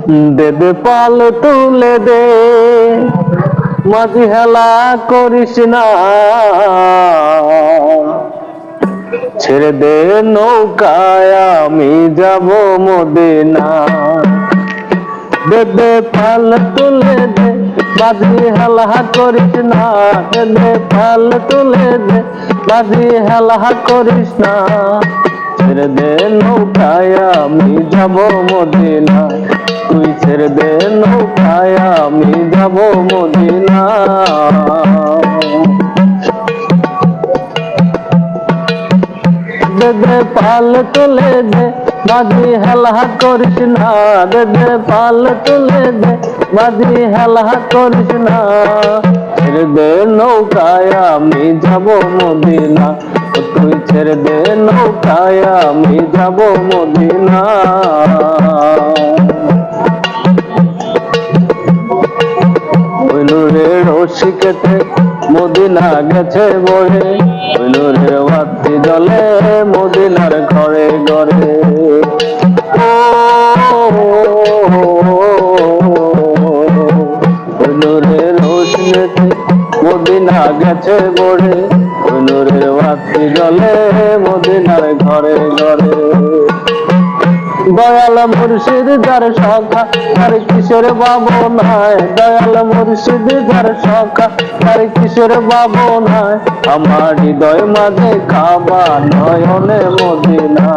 দে দে পাল তুলে দে, মাঝি হেলা করিস না, ছেড়ে দে নৌকায় আমি যাব মদিনা। দে দে পাল তুলে দে, মাঝি হেলা করিস না, দে দে পাল তুলে দে, মাঝি হেলা করিস না, ছেড়ে দে নৌকায় আমি যাব মদিনা, তুই ছেড়ে দে নৌকায় আমি যাব মদিনা। দে দে পাল তুলে দে, মাঝি হেলা করিস না, দে দে পাল তুলে দে, মাঝি হেলা করিস না, ছেড়ে দে নৌকায় আমি যাব মদিনা, তুই ছেড়ে দে নৌকায় আমি যাব মদিনা। হইল রে রশি কেটে মদিনা গেছে বয়ে, হইল রে বাতি জলে মদিনার ঘরে ঘরে। হইল রে রশি কেটে মদিনা গেছে বয়ে, হইল রে বাতি জলে মদিনার ঘরে ঘরে। দয়াল মুর্শিদ যার সখা তার কিশোর বাবু নাই, দয়াল মুর্শিদ যার সখা তার কিশোর বাবু নাই, আমার হৃদয় মাঝে খাবা নয়নে মদিনা।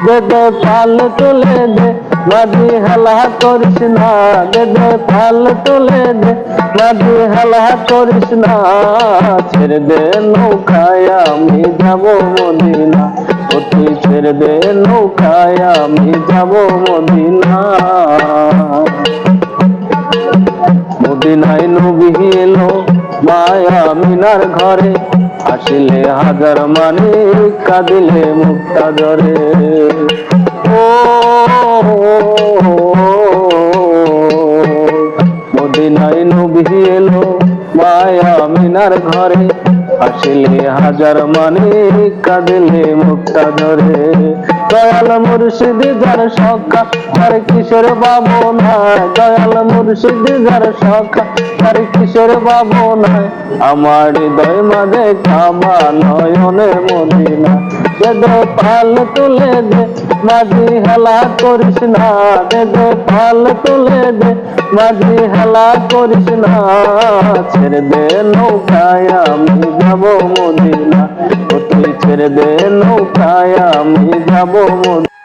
দে দে পাল তুলে দে, মাঝি হেলা করিস না, দে দে পাল তুলে দে, মাঝি হেলা করিস না, ছেড়ে দে নৌকায় আমি যাব মদিনা, তুই ছেড়ে দে নৌকায় আমি যাব মদিনা। মদিনায় নবী এলো মায়া মিনার ঘরে, আসিলে হাজার মানি কাঁদিলে মুক্তা ঝরে। ও মদিনায় নবী এলো মায়া মিনার ঘরে, আসিলে হাজার মানি কাঁদিলে মুক্তা ঝরে। দয়াল মুর্শিদ যার সখা তার কিশোর বাবু নাই, দয়াল মুর্শিদ যার সখা তার কিশোর বাবু নাই, আমার হৃদয় মাঝে খাবা নয়নে মদিনা। দে দে পাল তুলে দে, মাঝি হেলা করিস না, দে দে পাল তুলে দে, মাঝি হেলা করিস না, ছেড়ে দে নৌকায় আমি যাব মদিনা, তুই ছেড়ে দে নৌকায় আমি যাব মদিনা।